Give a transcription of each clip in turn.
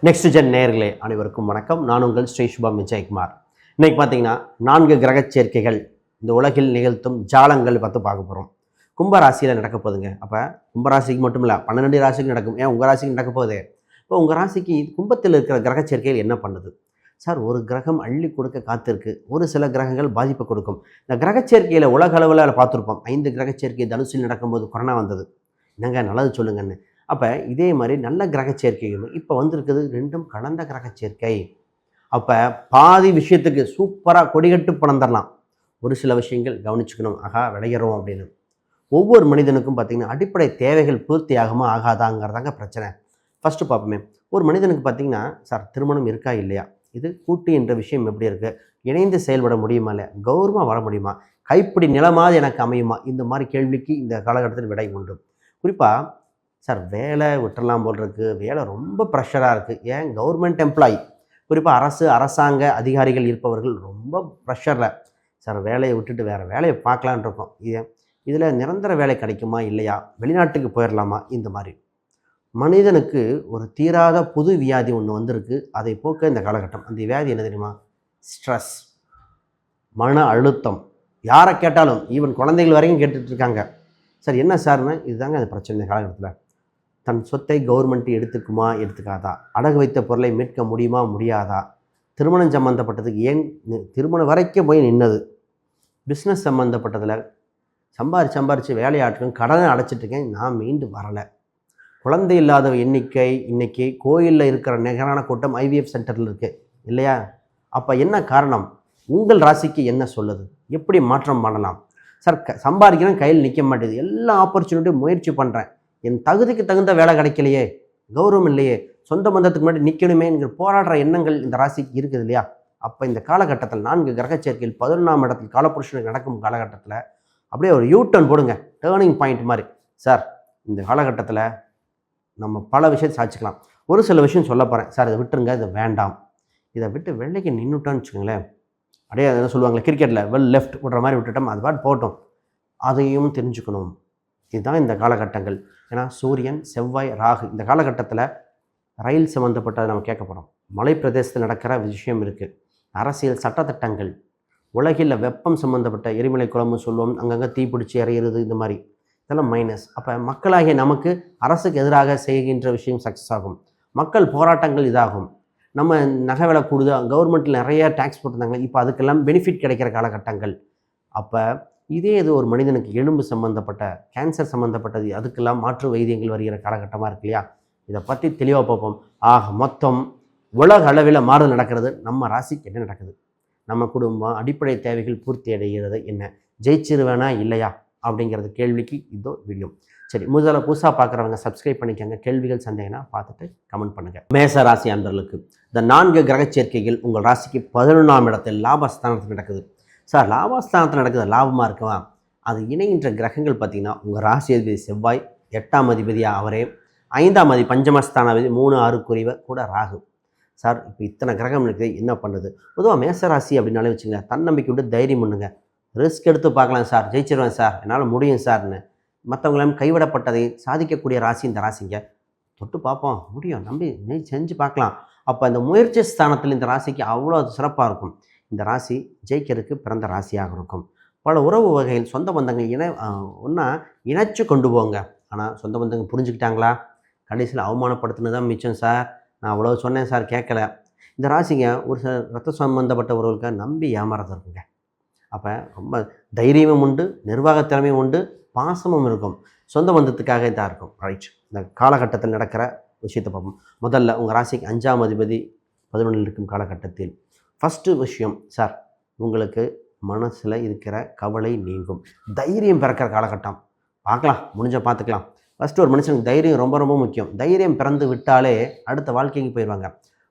Next gen நேயர்களே அனைவருக்கும் வணக்கம். நான் உங்கள் ஸ்ரீ சுபம் விஜயகுமார். இன்னைக்கு பார்த்தீங்கன்னா 4 கிரக சேர்க்கைகள் இந்த உலகில் நிகழ்த்தும் ஜாலங்கள் பார்க்க போகிறோம். கும்பராசியில் நடக்க போகுதுங்க. அப்போ கும்பராசிக்கு மட்டும் இல்லை, 12 ராசிக்கு நடக்கும். ஏன் உங்கள் ராசிக்கு நடக்க போகுது? இப்போ உங்கள் ராசிக்கு கும்பத்தில் இருக்கிற கிரக சேர்க்கைகள் என்ன பண்ணுது? சார், ஒரு கிரகம் அள்ளி கொடுக்க காத்திருக்கு, ஒரு சில கிரகங்கள் பாதிப்பை கொடுக்கும். இந்த கிரக சேர்க்கையில் உலக அளவில் பார்த்துருப்போம். 5 கிரக சேர்க்கை தனுசில் நடக்கும்போது கொரோனா வந்தது. என்னங்க நல்லது சொல்லுங்கன்னு. அப்போ இதே மாதிரி நல்ல கிரக சேர்க்கைகளும் இப்போ வந்திருக்குது, 2ம் கலந்த கிரக சேர்க்கை. அப்போ பாதி விஷயத்துக்கு சூப்பராக கொடிகட்டு பணம் தரலாம். ஒரு சில விஷயங்கள் கவனிச்சுக்கணும். விளையிறோம் அப்படின்னு. ஒவ்வொரு மனிதனுக்கும் பார்த்திங்கன்னா அடிப்படை தேவைகள் பூர்த்தி ஆகுமா ஆகாதாங்கிறதாங்க பிரச்சனை. ஃபஸ்ட்டு பார்ப்போமே, ஒரு மனிதனுக்கு பார்த்திங்கன்னா சார் திருமணம் இருக்கா இல்லையா, இது கூட்டு என்ற விஷயம் எப்படி இருக்குது, இணைந்து செயல்பட முடியுமா இல்லையா, கௌரவமாக வர முடியுமா, கைப்பிடி நிலமாவது எனக்கு அமையுமா, இந்த மாதிரி கேள்விக்கு இந்த காலகட்டத்தில் விடை உண்டு. குறிப்பாக சார் வேலை விட்டுறலாம் போல் இருக்குது, வேலை ரொம்ப ப்ரெஷராக இருக்குது. ஏன் கவர்மெண்ட் எம்ப்ளாயி, குறிப்பாக அரசாங்க அதிகாரிகள் இருப்பவர்கள் ரொம்ப ப்ரெஷரில் சார் வேலையை விட்டுட்டு வேறு வேலையை பார்க்கலான் இருக்கோம். இதில் நிரந்தர வேலை கிடைக்குமா இல்லையா, வெளிநாட்டுக்கு போயிடலாமா, இந்த மாதிரி மனிதனுக்கு ஒரு தீராத புது வியாதி ஒன்று வந்திருக்கு. அதை போக்க இந்த காலகட்டம். அந்த வியாதி என்ன தெரியுமா? ஸ்ட்ரெஸ், மன அழுத்தம். யாரை கேட்டாலும், ஈவன் குழந்தைகள் வரைக்கும் கேட்டுட்ருக்காங்க. சார் என்ன சார்னு, இதுதாங்க அந்த பிரச்சனை. இந்த காலகட்டத்தில் தன் சொத்தை கவர்மெண்ட் எடுத்துக்குமா எடுத்துக்காதா, அடகு வைத்த பொருளை மீட்க முடியுமா முடியாதா, திருமணம் சம்மந்தப்பட்டதுக்கு ஏன் திருமணம் வரைக்கும் போய் நின்னது, பிஸ்னஸ் சம்மந்தப்பட்டதில் சம்பாரித்து வேலையாட்டும் கடனை அடைச்சிட்ருக்கேன், நான் மீண்டு வரலை. குழந்தை இல்லாத எண்ணிக்கை இன்றைக்கி கோயிலில் இருக்கிற நிகரான கூட்டம் ஐவிஎஃப் சென்டரில் இருக்குது இல்லையா? அப்போ என்ன காரணம்? உங்கள் ராசிக்கு என்ன சொல்லுது? எப்படி மாற்றம் பண்ணலாம்? சார் சம்பாதிக்கிறேன், கையில் நிற்க மாட்டேது, எல்லா ஆப்பர்ச்சுனிட்டியும் முயற்சி பண்ணுறேன், என் தகுதிக்கு தகுந்த வேலை கிடைக்கலையே, கௌரவம் இல்லையே, சொந்த பந்தத்துக்கு முன்னாடி நிற்கணுமே என்கிற போராடுற எண்ணங்கள் இந்த ராசிக்கு இருக்குது இல்லையா? அப்போ இந்த காலகட்டத்தில் 4 கிரக சேர்க்கையில் 11ஆம் இடத்தில் காலபுருஷனுக்கு நடக்கும் காலகட்டத்தில் அப்படியே ஒரு யூட்டர்ன் போடுங்க, டேர்னிங் பாயிண்ட் மாதிரி. சார் இந்த காலகட்டத்தில் நம்ம பல விஷயத்தை சாதிச்சுக்கலாம். ஒரு சில விஷயம் சொல்ல போகிறேன். சார் இதை விட்டுருங்க, இதை வேண்டாம், இதை விட்டு வெள்ளைக்கு நின்றுட்டோன்னு வச்சுக்கோங்களேன், அப்படியே அதை சொல்லுவாங்களே கிரிக்கெட்டில் வெல் லெஃப்ட் விடுற மாதிரி விட்டுட்டோம், அது பாட்டு போட்டோம். அதையும் தெரிஞ்சுக்கணும். இதுதான் இந்த காலகட்டங்கள். ஏன்னா சூரியன், செவ்வாய், ராகு இந்த காலகட்டத்தில் ரயில் சம்மந்தப்பட்டதை நம்ம கேட்க போகிறோம். மலை பிரதேசத்தில் நடக்கிற விஷயம் இருக்குது. அரசியல் சட்டத்திட்டங்கள், உலகில் வெப்பம் சம்மந்தப்பட்ட எரிமலை குழம்பு சொல்லுவோம், அங்கங்கே தீப்பிடிச்சி எறிகிறது, இந்த மாதிரி இதெல்லாம் மைனஸ். அப்போ மக்களாகிய நமக்கு அரசுக்கு எதிராக செய்கின்ற விஷயம் சக்ஸஸ் ஆகும். மக்கள் போராட்டங்கள் இதாகும். நம்ம நகை விலை கூடுது, கவர்மெண்ட்டில் நிறைய டேக்ஸ் போட்டிருந்தாங்க, இப்போ அதுக்கெல்லாம் பெனிஃபிட் கிடைக்கிற காலகட்டங்கள். அப்போ இதே இது ஒரு மனிதனுக்கு எலும்பு சம்மந்தப்பட்ட கேன்சர் சம்மந்தப்பட்டது, அதுக்கெல்லாம் மாற்று வைத்தியங்கள் வருகிற காலகட்டமாக இருக்கு இல்லையா? இதை பற்றி தெளிவாக பார்ப்போம். மொத்தம் உலக அளவில் மாறுதல் நடக்கிறது. நம்ம ராசிக்கு என்ன நடக்குது, நம்ம குடும்பம் அடிப்படை தேவைகள் பூர்த்தி அடைகிறது என்ன, ஜெயிச்சிருவேனா இல்லையா அப்படிங்கிறது கேள்விக்கு இதோ வீடியோ. சரி, முதல்ல புதுசாக பார்க்குறவங்க சப்ஸ்கிரைப் பண்ணிக்கோங்க. கேள்விகள் சந்தேகம்னா பார்த்துட்டு கமெண்ட் பண்ணுங்கள். மேச ராசி அன்பர்களுக்கு இந்த 4 கிரக சேர்க்கைகள் உங்கள் ராசிக்கு 11ஆம் இடத்தில் லாபஸ்தானத்தில் நடக்குது. சார் லாபஸ்தானத்தில் நடக்குது, லாபமாக இருக்குவா? அது இணைகின்ற கிரகங்கள் பார்த்திங்கன்னா உங்கள் ராசி அதிபதி செவ்வாய், 8ஆம் அதிபதியாக அவரே, 5ஆம் அதிபதி பஞ்சமஸ்தான அதிபதி 3, 6 குறிவை கூட ராகு. சார் இப்போ இத்தனை கிரகம் இருக்குது, என்ன பண்ணுது? பொதுவாக மேசராசி அப்படின்னாலே வச்சுங்க, தன்னம்பிக்கை விட்டு தைரியம் பண்ணுங்க. ரிஸ்க் எடுத்து பார்க்கலாம் சார், ஜெயிச்சிருவேன் சார், என்னால் முடியும் சார்னு. மற்றவங்களாம் கைவிடப்பட்டதை சாதிக்கக்கூடிய ராசி இந்த ராசிங்க. தொட்டு பார்ப்போம், முடியும், நம்பி செஞ்சு பார்க்கலாம். அப்போ இந்த முயற்சி ஸ்தானத்தில் இந்த ராசிக்கு அவ்வளோ சிறப்பாக இருக்கும். இந்த ராசி ஜெயிக்கிறதுக்கு பிறந்த ராசியாக இருக்கும். பல உறவு வகையில் சொந்த பந்தங்கள் ஒன்றா இணைச்சு கொண்டு போங்க. ஆனால் சொந்த பந்தங்கள் புரிஞ்சுக்கிட்டாங்களா? கடைசியில் அவமானப்படுத்தினது தான் மிச்சம். சார் நான் அவ்வளோ சொன்னேன் சார், கேட்கல. இந்த ராசிங்க ஒரு சில ரத்த சம்பந்தப்பட்டவர்களுக்கு நம்பி ஏமாறது இருக்குங்க. அப்போ ரொம்ப தைரியமும் உண்டு, நிர்வாக திறமையும் உண்டு, பாசமும் இருக்கும். சொந்த பந்தத்துக்காக இதாக இருக்கும். ரைட், இந்த காலகட்டத்தில் நடக்கிற விஷயத்தை பார்ப்போம். முதல்ல உங்கள் ராசிக்கு 5ஆம் அதிபதி 11 இருக்கும் காலகட்டத்தில் ஃபஸ்ட்டு விஷயம், சார் உங்களுக்கு மனசில் இருக்கிற கவலை நீங்கும், தைரியம் பிறக்கிற காலகட்டம். பார்க்கலாம், முடிஞ்ச பார்த்துக்கலாம். ஃபஸ்ட்டு ஒரு மனுஷனுக்கு தைரியம் ரொம்ப ரொம்ப முக்கியம். தைரியம் பிறந்து விட்டாலே அடுத்த வாழ்க்கைக்கு போயிடுவாங்க.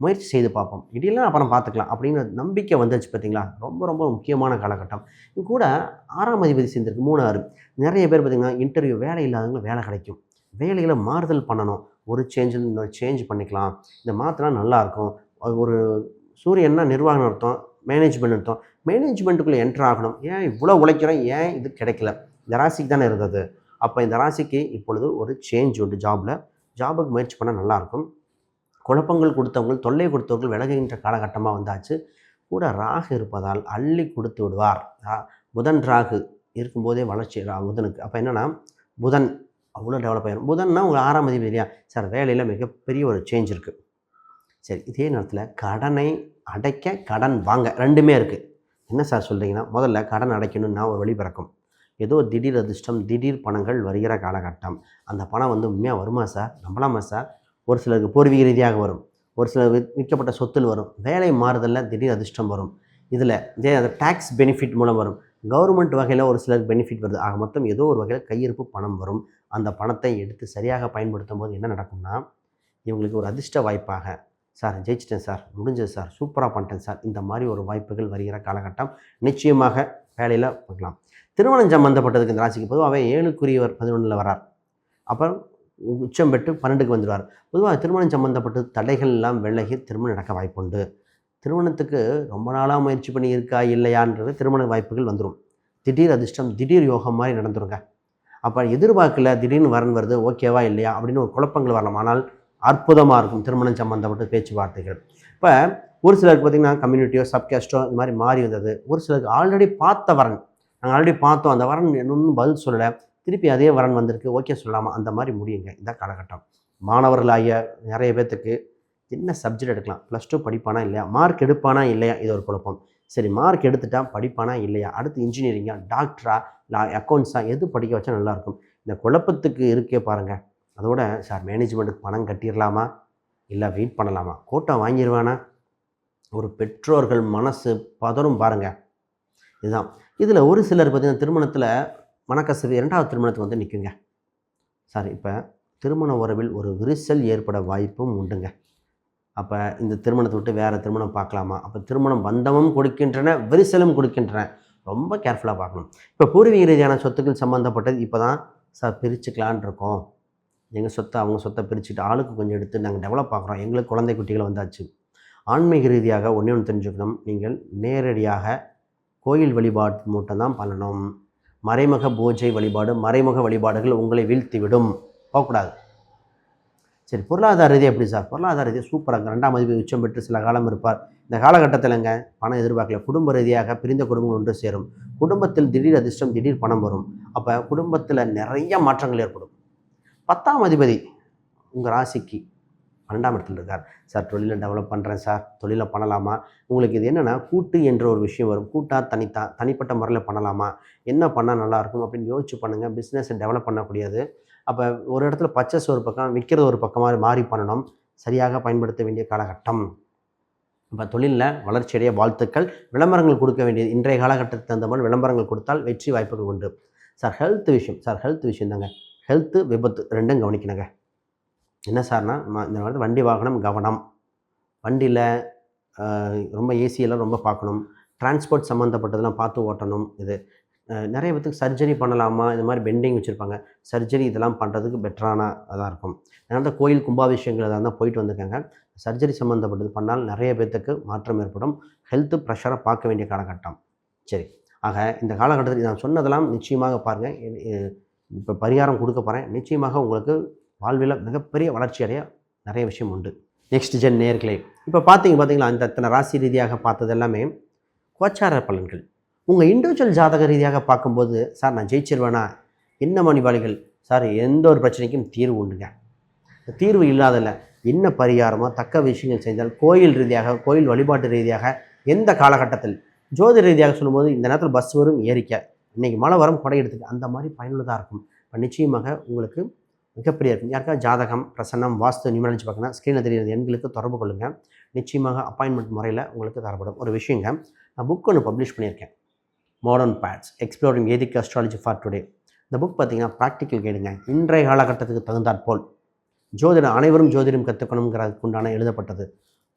முயற்சி செய்து பார்ப்போம், இடையிலாம் அப்புறம் பார்த்துக்கலாம் அப்படின்னு நம்பிக்கை வந்துச்சு. பார்த்தீங்களா, ரொம்ப ரொம்ப முக்கியமான காலகட்டம். இது கூட 6ஆம் அதிபதி சேர்ந்துருக்கு, 3, 6. நிறைய பேர் பார்த்திங்கன்னா இன்டர்வியூ வேலை இல்லாதவங்களும் வேலை கிடைக்கும். வேலைகளை மாறுதல் பண்ணணும், ஒரு சேஞ்ச் பண்ணிக்கலாம், இந்த மாற்றினா நல்லாயிருக்கும். ஒரு சூரியன்னா நிர்வாகம் அர்த்தம், மேனேஜ்மெண்ட் அர்த்தம். மேனேஜ்மெண்ட்டுக்குள்ளே என்ட்ரு ஆகணும். ஏன் இவ்வளோ உழைக்கிறோம், ஏன் இது கிடைக்கல? இந்த ராசிக்கு தானே இருந்தது. அப்போ இந்த ராசிக்கு இப்பொழுது ஒரு சேஞ்ச் உண்டு. ஜாபுக்கு முயற்சி பண்ணால் நல்லாயிருக்கும். குழப்பங்கள் கொடுத்தவங்க, தொல்லை கொடுத்தவர்கள் விலகுகின்ற காலகட்டமாக வந்தாச்சு. கூட ராகு இருப்பதால் அள்ளி கொடுத்து விடுவார். புதன் ராகு இருக்கும்போதே வளர்ச்சி புதனுக்கு. அப்போ என்னென்னா புதன் அவ்வளோ டெவலப் ஆகிடும். புதன்னா உங்கள் 6ஆம் அதிபதி இல்லையா சார், வேலையில் மிகப்பெரிய ஒரு சேஞ்ச் இருக்குது. சரி, இதே நேரத்தில் கடனை அடைக்க கடன் வாங்க ரெண்டுமே இருக்குது. என்ன சார் சொல்கிறீங்கன்னா, முதல்ல கடன் அடைக்கணும்னா ஒரு வழி பிறக்கும். ஏதோ திடீர் அதிர்ஷ்டம், திடீர் பணங்கள் வருகிற காலகட்டம். அந்த பணம் உண்மையாக வருமா சார், நம்பலாமா சார்? ஒரு சிலருக்கு பூர்வீக ரீதியாக வரும், ஒரு சிலர் விற்கப்பட்ட சொத்தில் வரும், வேலை மாறுதலில் திடீர் அதிர்ஷ்டம் வரும். இதில் அந்த டேக்ஸ் பெனிஃபிட் மூலம் வரும், கவர்மெண்ட் வகையில் ஒரு சிலருக்கு பெனிஃபிட் வருது. ஆக மொத்தம் ஏதோ ஒரு வகையில் கையிருப்பு பணம் வரும். அந்த பணத்தை எடுத்து சரியாக பயன்படுத்தும் போது என்ன நடக்கும்னா, இவங்களுக்கு ஒரு அதிர்ஷ்ட வாய்ப்பாக, சார் ஜெயிச்சிட்டேன் சார், முடிஞ்சது சார், சூப்பராக பண்ணிட்டேன் சார், இந்த மாதிரி ஒரு வாய்ப்புகள் வருகிற காலகட்டம் நிச்சயமாக வேலையில் பார்க்கலாம். திருமணம் சம்மந்தப்பட்டதுக்கு இந்த ராசிக்கு பொதுவாகவே 7க்குரியவர் 11ல் வரார். அப்புறம் உச்சம் பெற்று 12க்கு வந்துடுவார். பொதுவாக திருமணம் சம்மந்தப்பட்டு தடைகள் எல்லாம் விலகி திருமணம் நடக்க வாய்ப்புண்டு. திருமணத்துக்கு ரொம்ப நாளாக முயற்சி பண்ணி இருக்கா இல்லையான்றது திருமண வாய்ப்புகள் வந்துடும். திடீர் அதிர்ஷ்டம், திடீர் யோகம் மாதிரி நடந்துருங்க. அப்போ எதிர்பார்க்கல, திடீர்னு வரன் வருது, ஓகேவா இல்லையா அப்படின்னு ஒரு குழப்பங்கள் வரலாம். ஆனால் அற்புதமாக இருக்கும் திருமணம் சம்மந்தப்பட்ட பேச்சுவார்த்தைகள். இப்போ ஒரு சிலருக்கு பார்த்திங்கன்னா கம்யூனிட்டியோ சப்காஸ்டோ இந்த மாதிரி மாறி வந்தது. ஒரு சிலருக்கு ஆல்ரெடி பார்த்த வரன், நாங்கள் ஆல்ரெடி பார்த்தோம், அந்த வரன் இன்னும் பதில் சொல்லலை, திருப்பி அதே வரன் வந்திருக்கு, ஓகே சொல்லாமல், அந்த மாதிரி முடியுங்க இந்த காலகட்டம். மாணவர்களாகிய நிறைய பேர்த்துக்கு என்ன சப்ஜெக்ட் எடுக்கலாம், +2 படிப்பானா இல்லையா, மார்க் எடுப்பானா இல்லையா, இது ஒரு குழப்பம். சரி, மார்க் எடுத்துட்டா படிப்பானா இல்லையா, அடுத்து இன்ஜினியரிங்கா, டாக்டரா, இல்லை அக்கௌண்ட்ஸா, எது படிக்க வச்சா நல்லாயிருக்கும், இந்த குழப்பத்துக்கு இருக்கே பாருங்கள். அதோட சார் மேனேஜ்மெண்ட்டுக்கு பணம் கட்டிடலாமா இல்லை வெயிட் பண்ணலாமா, கோட்டா வாங்கிடுவானா, ஒரு பெற்றோர்கள் மனசு பதறும் பாருங்கள். இதுதான். இதில் ஒரு சிலர் பார்த்திங்கன்னா திருமணத்தில் மனக்கசவு 2வது திருமணத்துக்கு வந்து நிற்குங்க. சார் இப்போ திருமண உறவில் ஒரு விரிசல் ஏற்பட வாய்ப்பும் உண்டுங்க. அப்போ இந்த திருமணத்தை விட்டு வேறு திருமணம் பார்க்கலாமா, அப்போ திருமணம் பந்தமும் கொடுக்கின்றன, விரிசலும் கொடுக்கின்றன, ரொம்ப கேர்ஃபுல்லாக பார்க்கணும். இப்போ பூர்வீக ரீதியான சொத்துக்கள் சம்மந்தப்பட்டது இப்போ தான் சார் பிரிச்சுக்கலான் இருக்கோம். எங்கள் சொத்தை அவங்க சொத்தை பிரிச்சுட்டு ஆளுக்கு கொஞ்சம் எடுத்து நாங்கள் டெவலப் ஆகிறோம், எங்களுக்கு குழந்தை குட்டிகள் வந்தாச்சு. ஆன்மீக ரீதியாக ஒன்று தெரிஞ்சுக்கணும், நீங்கள் நேரடியாக கோயில் வழிபாடு மட்டும் தான் பண்ணணும். மறைமுக பூஜை வழிபாடு, மறைமுக வழிபாடுகள் உங்களை வீழ்த்திவிடும், போகக்கூடாது. சரி, பொருளாதார ரீதியாக எப்படி சார்? பொருளாதார ரீதியாக சூப்பராக 2ஆம் அதிபதி உச்சம் பெற்று சில காலம் இருப்பார். இந்த காலகட்டத்தில்ங்க பணம் எதிர்பார்க்கல, குடும்ப ரீதியாக பிரிந்த குடும்பங்கள் ஒன்று சேரும், குடும்பத்தில் திடீர் அதிர்ஷ்டம், திடீர் பணம் வரும். அப்போ குடும்பத்தில் நிறைய மாற்றங்கள் ஏற்படும். 10ஆம் அதிபதி உங்கள் ராசிக்கு 12ஆம் இடத்துல இருக்கார். சார் தொழிலை டெவலப் பண்ணுறேன் சார், தொழிலை பண்ணலாமா, உங்களுக்கு இது என்னென்னா கூட்டு என்ற ஒரு விஷயம் வரும், கூட்டாக தனிப்பட்ட முறையில் பண்ணலாமா, என்ன பண்ணால் நல்லாயிருக்கும் அப்படின்னு யோசிச்சு பண்ணுங்கள். பிஸ்னஸை டெவலப் பண்ணக்கூடியது. அப்போ ஒரு இடத்துல பர்ச்சேஸ் ஒரு பக்கம், விற்கிறது ஒரு பக்கமாக மாறி பண்ணணும், சரியாக பயன்படுத்த வேண்டிய காலகட்டம். இப்போ தொழிலில் வளர்ச்சியடைய வாழ்த்துக்கள். விளம்பரங்கள் கொடுக்க வேண்டியது இன்றைய காலகட்டத்துக்கு தகுந்த மாதிரி விளம்பரங்கள் கொடுத்தால் வெற்றி வாய்ப்புகள் உண்டு. சார் ஹெல்த் விஷயம், சார் ஹெல்த் விஷயம் தாங்க, ஹெல்த்து விபத்து ரெண்டும் கவனிக்கணுங்க. என்ன சார்னா, இந்த மாதிரி வண்டி வாகனம் கவனம், வண்டியில் ரொம்ப ஏசியெல்லாம் ரொம்ப பார்க்கணும், டிரான்ஸ்போர்ட் சம்மந்தப்பட்டதெல்லாம் பார்த்து ஓட்டணும். இது நிறைய பேத்துக்கு சர்ஜரி பண்ணலாமா, இது மாதிரி பெண்டிங் வச்சுருப்பாங்க, சர்ஜரி இதெல்லாம் பண்ணுறதுக்கு பெட்டரான அதாக இருக்கும். அதனால தான் கோயில் கும்பாபிஷேகங்கள் எதாக இருந்தால் போயிட்டு வந்திருக்காங்க. சர்ஜரி சம்மந்தப்பட்டது பண்ணால் நிறைய பேர்த்துக்கு மாற்றம் ஏற்படும். ஹெல்த்து ப்ரெஷரை பார்க்க வேண்டிய காலகட்டம். சரி, ஆக இந்த காலகட்டத்தில் நான் சொன்னதெல்லாம் நிச்சயமாக பாருங்கள். இப்போ பரிகாரம் கொடுக்க போகிறேன், நிச்சயமாக உங்களுக்கு வாழ்வில் மிகப்பெரிய வளர்ச்சி அடைய நிறைய விஷயம் உண்டு. நெக்ஸ்ட் ஜென் நேயர்களே, இப்போ பார்த்தீங்களா இந்த இத்தனை ராசி ரீதியாக பார்த்தது எல்லாமே கோச்சார பலன்கள். உங்கள் இண்டிவிஜுவல் ஜாதக ரீதியாக பார்க்கும்போது, சார் நான் ஜெயிச்சிருவேனா, என்ன மணிவாளிகள் சார், எந்த ஒரு பிரச்சனைக்கும் தீர்வு உண்டுங்க. தீர்வு இல்லாதல்ல, என்ன பரிகாரமோ தக்க விஷயங்கள் செஞ்சால் கோயில் ரீதியாக, கோயில் வழிபாட்டு ரீதியாக, எந்த காலகட்டத்தில் ஜோதிட ரீதியாக சொல்லும்போது இந்த நேரத்தில் பஸ் வரும் ஏறிக்க, இன்றைக்கி மழை வரும் கொடை எடுத்துக்க, அந்த மாதிரி பயனுள்ளதாக இருக்கும். இப்போ நிச்சயமாக உங்களுக்கு மிகப்பெரிய இருக்கும். யாருக்கா ஜாதகம், பிரசன்னம், வாஸ்து, நிமிடம்னு பார்க்கணும், ஸ்க்ரீனில் தெரியுற எண்களுக்கு தொடர்பு கொள்ளுங்கள். நிச்சயமாக அப்பாயின்மெண்ட் முறையில் உங்களுக்கு தரப்படும். ஒரு விஷயங்க, நான் புக் ஒன்று பப்ளிஷ் பண்ணியிருக்கேன், modern paths exploring Vedic astrology for today. இந்த புக் பார்த்திங்கன்னா ப்ராக்டிக்கல் கைடுங்க. இன்றைய காலகட்டத்துக்கு தகுந்தாற்போல் ஜோதிடம், அனைவரும் ஜோதிடம் கற்றுக்கணுங்கிறதுக்கு உண்டான எழுதப்பட்டது.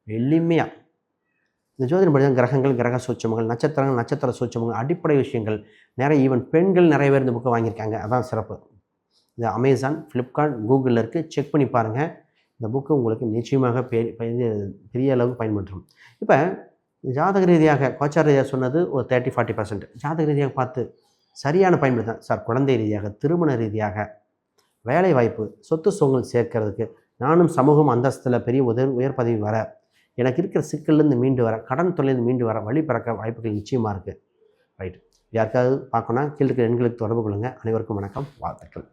எளிமையாக இந்த ஜோதிடம் படி தான் கிரகங்கள், கிரக சூட்சமங்கள், நட்சத்திரங்கள், நட்சத்திர சூட்சமங்கள், அடிப்படை விஷயங்கள் நிறைய, ஈவன் பெண்கள் நிறைய பேர் இந்த புக்கை வாங்கியிருக்காங்க. அதான் சிறப்பு. இந்த அமேசான், ஃப்ளிப்கார்ட், கூகுளில் இருக்குது, செக் பண்ணி பாருங்கள். இந்த புக்கு உங்களுக்கு நிச்சயமாக பெரிய அளவுக்கு பயன்படுத்தும். இப்போ ஜாதக ரீதியாக கோச்சார ரீதியாக சொன்னது ஒரு 30-40%. ஜாதக ரீதியாக பார்த்து சரியான பயன்படுத்த சார், குழந்தை ரீதியாக, திருமண ரீதியாக, வேலை வாய்ப்பு, சொத்து சுகங்கள் சேர்க்கறதுக்கு நானும் சமூகம் அந்தஸ்தில் பெரிய உயர் பதவி வர, எனக்கு இருக்கிற சிக்கல்லேருந்து மீண்டு வர, கடன் தொல்லையிலேருந்து மீண்டு வர வழி பிறக்க வாய்ப்புகள் நிச்சயமாக இருக்குது. ரைட். யாருக்காவது பார்க்கணுன்னா கீழே இருக்கிற எண்களுக்கு தொடர்பு கொள்ளுங்கள். அனைவருக்கும் வணக்கம், வாழ்த்துக்கள்.